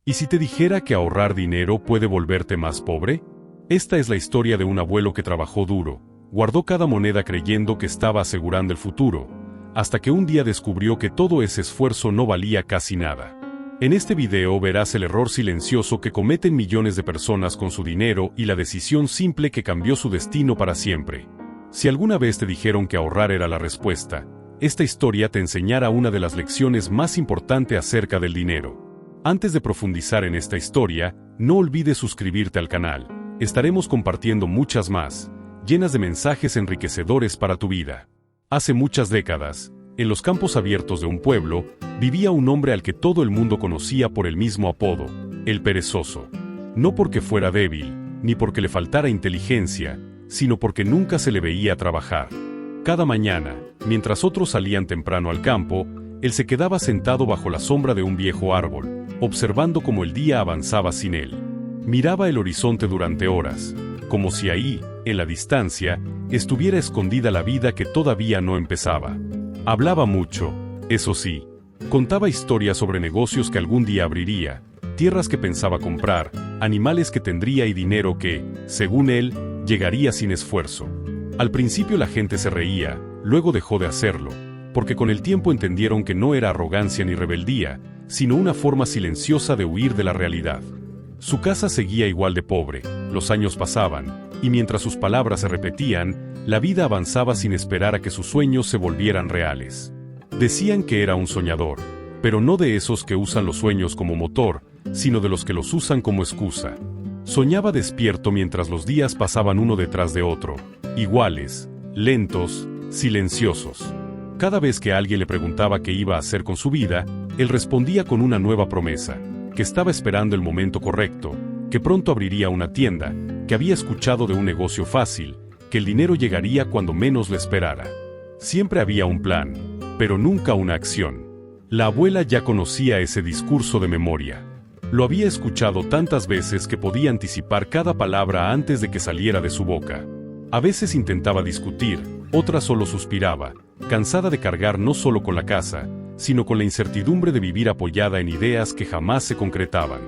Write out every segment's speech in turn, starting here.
¿Y si te dijera que ahorrar dinero puede volverte más pobre? Esta es la historia de un abuelo que trabajó duro, guardó cada moneda creyendo que estaba asegurando el futuro, hasta que un día descubrió que todo ese esfuerzo no valía casi nada. En este video verás el error silencioso que cometen millones de personas con su dinero y la decisión simple que cambió su destino para siempre. Si alguna vez te dijeron que ahorrar era la respuesta, esta historia te enseñará una de las lecciones más importantes acerca del dinero. Antes de profundizar en esta historia, no olvides suscribirte al canal. Estaremos compartiendo muchas más, llenas de mensajes enriquecedores para tu vida. Hace muchas décadas, en los campos abiertos de un pueblo, vivía un hombre al que todo el mundo conocía por el mismo apodo, el perezoso. No porque fuera débil, ni porque le faltara inteligencia, sino porque nunca se le veía trabajar. Cada mañana, mientras otros salían temprano al campo, él se quedaba sentado bajo la sombra de un viejo árbol, observando cómo el día avanzaba sin él. Miraba el horizonte durante horas, como si ahí, en la distancia, estuviera escondida la vida que todavía no empezaba. Hablaba mucho, eso sí. Contaba historias sobre negocios que algún día abriría, tierras que pensaba comprar, animales que tendría y dinero que, según él, llegaría sin esfuerzo. Al principio la gente se reía, luego dejó de hacerlo, porque con el tiempo entendieron que no era arrogancia ni rebeldía, sino una forma silenciosa de huir de la realidad. Su casa seguía igual de pobre, los años pasaban, y mientras sus palabras se repetían, la vida avanzaba sin esperar a que sus sueños se volvieran reales. Decían que era un soñador, pero no de esos que usan los sueños como motor, sino de los que los usan como excusa. Soñaba despierto mientras los días pasaban uno detrás de otro, iguales, lentos, silenciosos. Cada vez que alguien le preguntaba qué iba a hacer con su vida, él respondía con una nueva promesa, que estaba esperando el momento correcto, que pronto abriría una tienda, que había escuchado de un negocio fácil, que el dinero llegaría cuando menos lo esperara. Siempre había un plan, pero nunca una acción. La abuela ya conocía ese discurso de memoria. Lo había escuchado tantas veces que podía anticipar cada palabra antes de que saliera de su boca. A veces intentaba discutir, otras solo suspiraba, cansada de cargar no solo con la casa, sino con la incertidumbre de vivir apoyada en ideas que jamás se concretaban.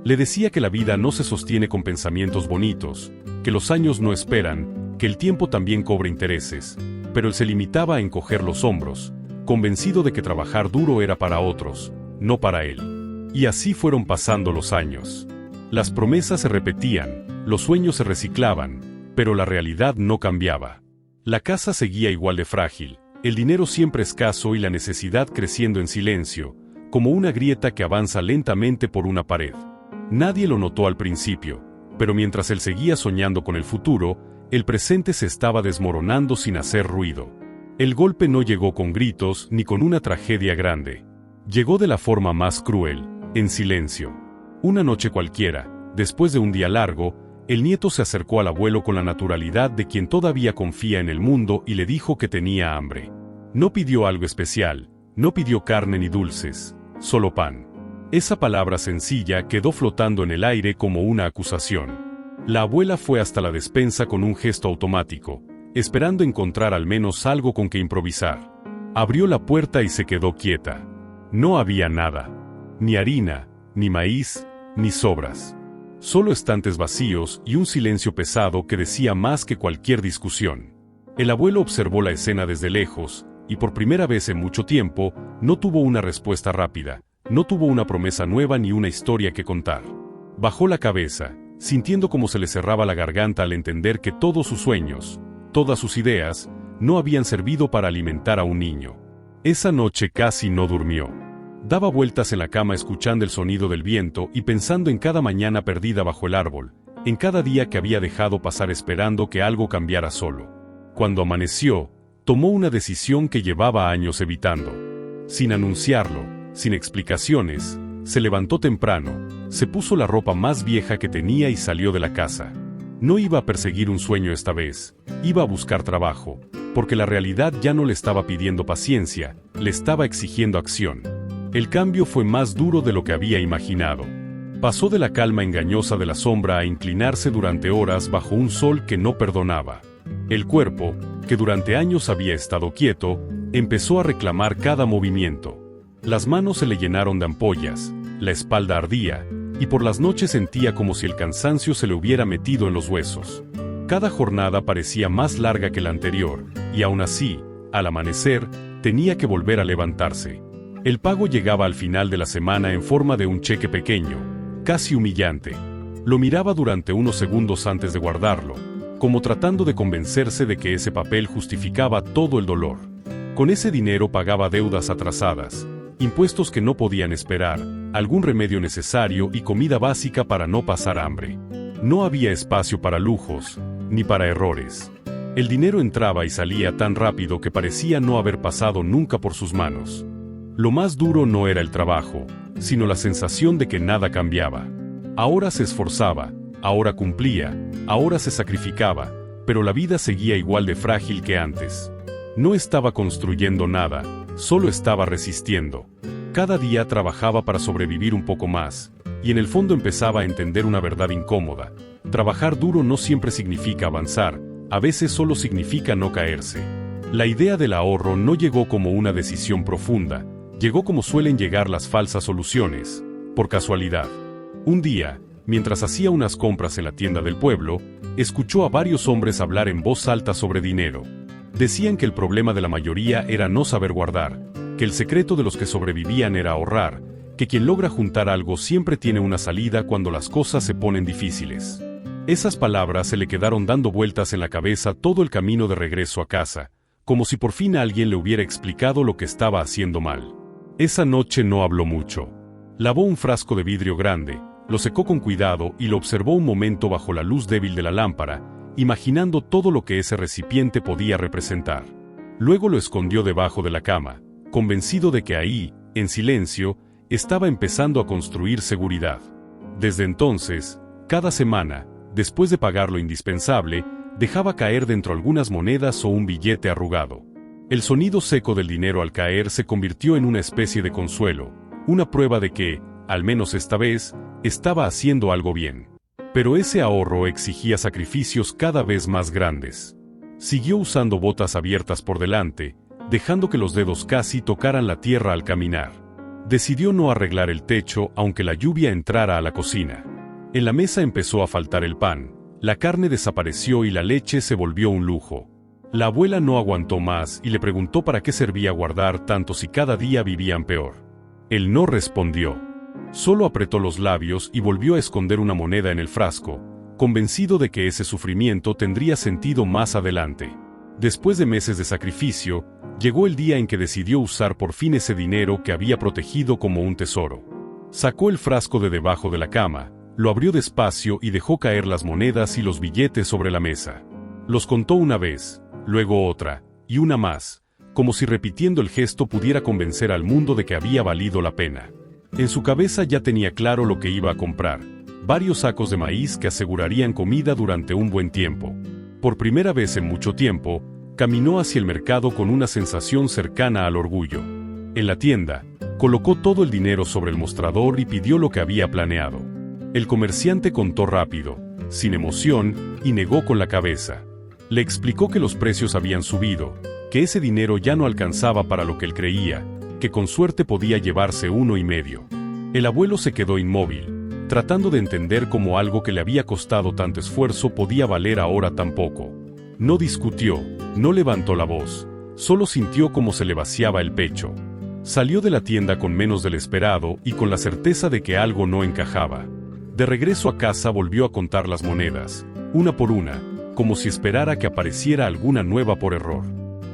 Le decía que la vida no se sostiene con pensamientos bonitos, que los años no esperan, que el tiempo también cobra intereses, pero él se limitaba a encoger los hombros, convencido de que trabajar duro era para otros, no para él. Y así fueron pasando los años. Las promesas se repetían, los sueños se reciclaban, pero la realidad no cambiaba. La casa seguía igual de frágil, el dinero siempre escaso y la necesidad creciendo en silencio, como una grieta que avanza lentamente por una pared. Nadie lo notó al principio, pero mientras él seguía soñando con el futuro, el presente se estaba desmoronando sin hacer ruido. El golpe no llegó con gritos ni con una tragedia grande. Llegó de la forma más cruel, en silencio. Una noche cualquiera, después de un día largo, el nieto se acercó al abuelo con la naturalidad de quien todavía confía en el mundo y le dijo que tenía hambre. No pidió algo especial, no pidió carne ni dulces, solo pan. Esa palabra sencilla quedó flotando en el aire como una acusación. La abuela fue hasta la despensa con un gesto automático, esperando encontrar al menos algo con que improvisar. Abrió la puerta y se quedó quieta. No había nada. Ni harina, ni maíz, ni sobras. Solo estantes vacíos y un silencio pesado que decía más que cualquier discusión. El abuelo observó la escena desde lejos, y por primera vez en mucho tiempo, no tuvo una respuesta rápida, no tuvo una promesa nueva ni una historia que contar. Bajó la cabeza, sintiendo como se le cerraba la garganta al entender que todos sus sueños, todas sus ideas, no habían servido para alimentar a un niño. Esa noche casi no durmió. Daba vueltas en la cama escuchando el sonido del viento y pensando en cada mañana perdida bajo el árbol, en cada día que había dejado pasar esperando que algo cambiara solo. Cuando amaneció, tomó una decisión que llevaba años evitando. Sin anunciarlo, sin explicaciones, se levantó temprano, se puso la ropa más vieja que tenía y salió de la casa. No iba a perseguir un sueño esta vez, iba a buscar trabajo, porque la realidad ya no le estaba pidiendo paciencia, le estaba exigiendo acción. El cambio fue más duro de lo que había imaginado. Pasó de la calma engañosa de la sombra a inclinarse durante horas bajo un sol que no perdonaba. El cuerpo, que durante años había estado quieto, empezó a reclamar cada movimiento. Las manos se le llenaron de ampollas, la espalda ardía, y por las noches sentía como si el cansancio se le hubiera metido en los huesos. Cada jornada parecía más larga que la anterior, y aún así, al amanecer, tenía que volver a levantarse. El pago llegaba al final de la semana en forma de un cheque pequeño, casi humillante. Lo miraba durante unos segundos antes de guardarlo, como tratando de convencerse de que ese papel justificaba todo el dolor. Con ese dinero pagaba deudas atrasadas, impuestos que no podían esperar, algún remedio necesario y comida básica para no pasar hambre. No había espacio para lujos, ni para errores. El dinero entraba y salía tan rápido que parecía no haber pasado nunca por sus manos. Lo más duro no era el trabajo, sino la sensación de que nada cambiaba. Ahora se esforzaba, ahora cumplía, ahora se sacrificaba, pero la vida seguía igual de frágil que antes. No estaba construyendo nada, solo estaba resistiendo. Cada día trabajaba para sobrevivir un poco más, y en el fondo empezaba a entender una verdad incómoda. Trabajar duro no siempre significa avanzar, a veces solo significa no caerse. La idea del ahorro no llegó como una decisión profunda, llegó como suelen llegar las falsas soluciones, por casualidad. Un día, mientras hacía unas compras en la tienda del pueblo, escuchó a varios hombres hablar en voz alta sobre dinero. Decían que el problema de la mayoría era no saber guardar, que el secreto de los que sobrevivían era ahorrar, que quien logra juntar algo siempre tiene una salida cuando las cosas se ponen difíciles. Esas palabras se le quedaron dando vueltas en la cabeza todo el camino de regreso a casa, como si por fin alguien le hubiera explicado lo que estaba haciendo mal. Esa noche no habló mucho. Lavó un frasco de vidrio grande, lo secó con cuidado y lo observó un momento bajo la luz débil de la lámpara, imaginando todo lo que ese recipiente podía representar. Luego lo escondió debajo de la cama, convencido de que ahí, en silencio, estaba empezando a construir seguridad. Desde entonces, cada semana, después de pagar lo indispensable, dejaba caer dentro algunas monedas o un billete arrugado. El sonido seco del dinero al caer se convirtió en una especie de consuelo, una prueba de que, al menos esta vez, estaba haciendo algo bien. Pero ese ahorro exigía sacrificios cada vez más grandes. Siguió usando botas abiertas por delante, dejando que los dedos casi tocaran la tierra al caminar. Decidió no arreglar el techo aunque la lluvia entrara a la cocina. En la mesa empezó a faltar el pan, la carne desapareció y la leche se volvió un lujo. La abuela no aguantó más y le preguntó para qué servía guardar tanto si cada día vivían peor. Él no respondió. Solo apretó los labios y volvió a esconder una moneda en el frasco, convencido de que ese sufrimiento tendría sentido más adelante. Después de meses de sacrificio, llegó el día en que decidió usar por fin ese dinero que había protegido como un tesoro. Sacó el frasco de debajo de la cama, lo abrió despacio y dejó caer las monedas y los billetes sobre la mesa. Los contó una vez, luego otra, y una más, como si repitiendo el gesto pudiera convencer al mundo de que había valido la pena. En su cabeza ya tenía claro lo que iba a comprar, varios sacos de maíz que asegurarían comida durante un buen tiempo. Por primera vez en mucho tiempo, caminó hacia el mercado con una sensación cercana al orgullo. En la tienda, colocó todo el dinero sobre el mostrador y pidió lo que había planeado. El comerciante contó rápido, sin emoción, y negó con la cabeza. Le explicó que los precios habían subido, que ese dinero ya no alcanzaba para lo que él creía, que con suerte podía llevarse 1,5. El abuelo se quedó inmóvil, tratando de entender cómo algo que le había costado tanto esfuerzo podía valer ahora tan poco. No discutió, no levantó la voz, solo sintió cómo se le vaciaba el pecho. Salió de la tienda con menos del esperado y con la certeza de que algo no encajaba. De regreso a casa volvió a contar las monedas, una por una, como si esperara que apareciera alguna nueva por error.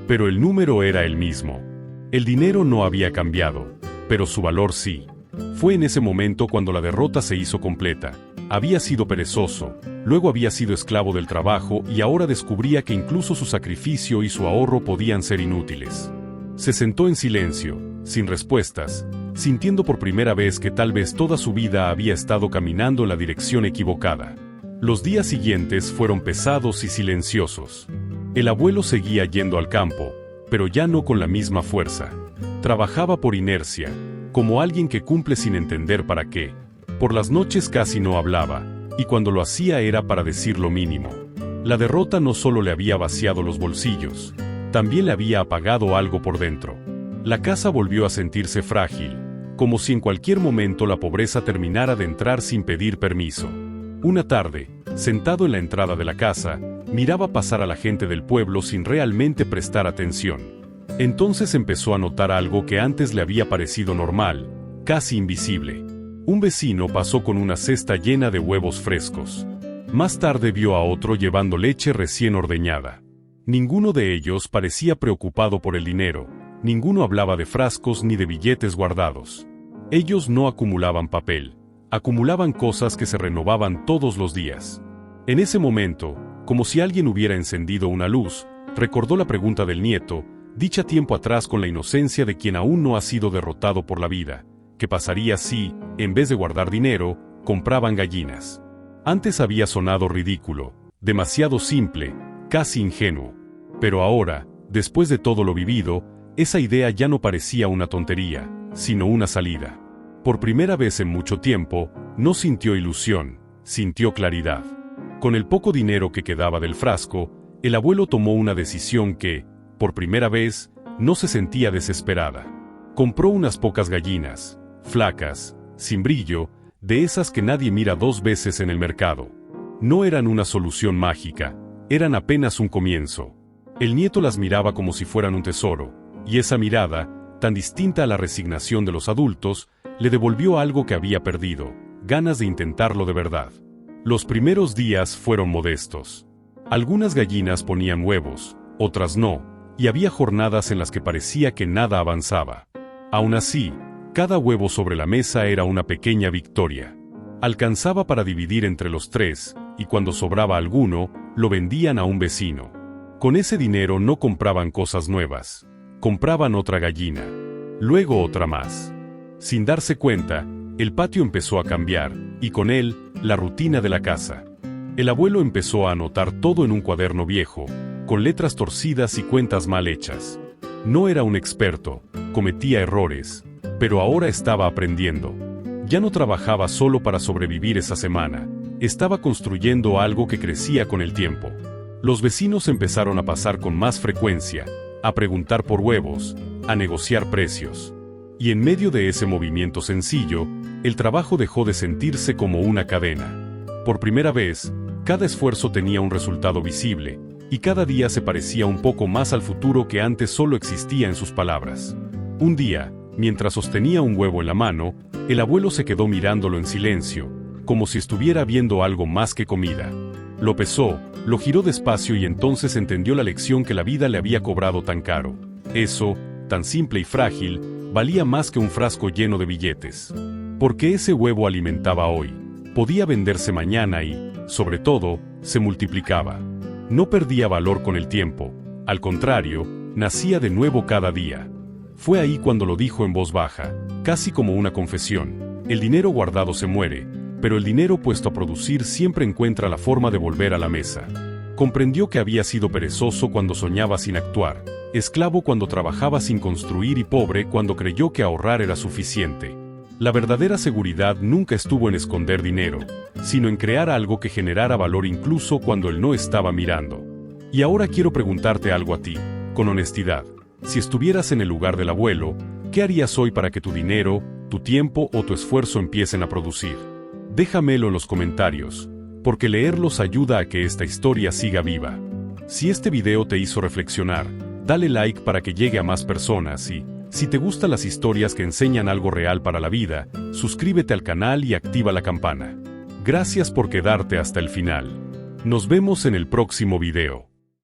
Pero el número era el mismo. El dinero no había cambiado, pero su valor sí. Fue en ese momento cuando la derrota se hizo completa. Había sido perezoso, luego había sido esclavo del trabajo y ahora descubría que incluso su sacrificio y su ahorro podían ser inútiles. Se sentó en silencio, sin respuestas, sintiendo por primera vez que tal vez toda su vida había estado caminando en la dirección equivocada. Los días siguientes fueron pesados y silenciosos. El abuelo seguía yendo al campo, pero ya no con la misma fuerza. Trabajaba por inercia, como alguien que cumple sin entender para qué. Por las noches casi no hablaba, y cuando lo hacía era para decir lo mínimo. La derrota no solo le había vaciado los bolsillos, también le había apagado algo por dentro. La casa volvió a sentirse frágil, como si en cualquier momento la pobreza terminara de entrar sin pedir permiso. Una tarde, sentado en la entrada de la casa, miraba pasar a la gente del pueblo sin realmente prestar atención. Entonces empezó a notar algo que antes le había parecido normal, casi invisible. Un vecino pasó con una cesta llena de huevos frescos. Más tarde vio a otro llevando leche recién ordeñada. Ninguno de ellos parecía preocupado por el dinero, ninguno hablaba de frascos ni de billetes guardados. Ellos no acumulaban papel, acumulaban cosas que se renovaban todos los días. En ese momento, como si alguien hubiera encendido una luz, recordó la pregunta del nieto, dicha tiempo atrás con la inocencia de quien aún no ha sido derrotado por la vida. ¿Qué pasaría si, en vez de guardar dinero, compraban gallinas? Antes había sonado ridículo, demasiado simple, casi ingenuo. Pero ahora, después de todo lo vivido, esa idea ya no parecía una tontería, sino una salida. Por primera vez en mucho tiempo, no sintió ilusión, sintió claridad. Con el poco dinero que quedaba del frasco, el abuelo tomó una decisión que, por primera vez, no se sentía desesperada. Compró unas pocas gallinas, flacas, sin brillo, de esas que nadie mira dos veces en el mercado. No eran una solución mágica, eran apenas un comienzo. El nieto las miraba como si fueran un tesoro, y esa mirada, tan distinta a la resignación de los adultos, le devolvió algo que había perdido, ganas de intentarlo de verdad. Los primeros días fueron modestos. Algunas gallinas ponían huevos, otras no, y había jornadas en las que parecía que nada avanzaba. Aún así, cada huevo sobre la mesa era una pequeña victoria. Alcanzaba para dividir entre los tres, y cuando sobraba alguno, lo vendían a un vecino. Con ese dinero no compraban cosas nuevas, compraban otra gallina, luego otra más. Sin darse cuenta, el patio empezó a cambiar, y con él, la rutina de la casa. El abuelo empezó a anotar todo en un cuaderno viejo, con letras torcidas y cuentas mal hechas. No era un experto, cometía errores, pero ahora estaba aprendiendo. Ya no trabajaba solo para sobrevivir esa semana, estaba construyendo algo que crecía con el tiempo. Los vecinos empezaron a pasar con más frecuencia, a preguntar por huevos, a negociar precios. Y en medio de ese movimiento sencillo, el trabajo dejó de sentirse como una cadena. Por primera vez, cada esfuerzo tenía un resultado visible, y cada día se parecía un poco más al futuro que antes solo existía en sus palabras. Un día, mientras sostenía un huevo en la mano, el abuelo se quedó mirándolo en silencio, como si estuviera viendo algo más que comida. Lo pesó, lo giró despacio y entonces entendió la lección que la vida le había cobrado tan caro. Eso, tan simple y frágil, valía más que un frasco lleno de billetes. Porque ese huevo alimentaba hoy, podía venderse mañana y, sobre todo, se multiplicaba. No perdía valor con el tiempo, al contrario, nacía de nuevo cada día. Fue ahí cuando lo dijo en voz baja, casi como una confesión: el dinero guardado se muere, pero el dinero puesto a producir siempre encuentra la forma de volver a la mesa. Comprendió que había sido perezoso cuando soñaba sin actuar, esclavo cuando trabajaba sin construir y pobre cuando creyó que ahorrar era suficiente. La verdadera seguridad nunca estuvo en esconder dinero, sino en crear algo que generara valor incluso cuando él no estaba mirando. Y ahora quiero preguntarte algo a ti, con honestidad. Si estuvieras en el lugar del abuelo, ¿qué harías hoy para que tu dinero, tu tiempo o tu esfuerzo empiecen a producir? Déjamelo en los comentarios, porque leerlos ayuda a que esta historia siga viva. Si este video te hizo reflexionar, dale like para que llegue a más personas y, si te gustan las historias que enseñan algo real para la vida, suscríbete al canal y activa la campana. Gracias por quedarte hasta el final. Nos vemos en el próximo video.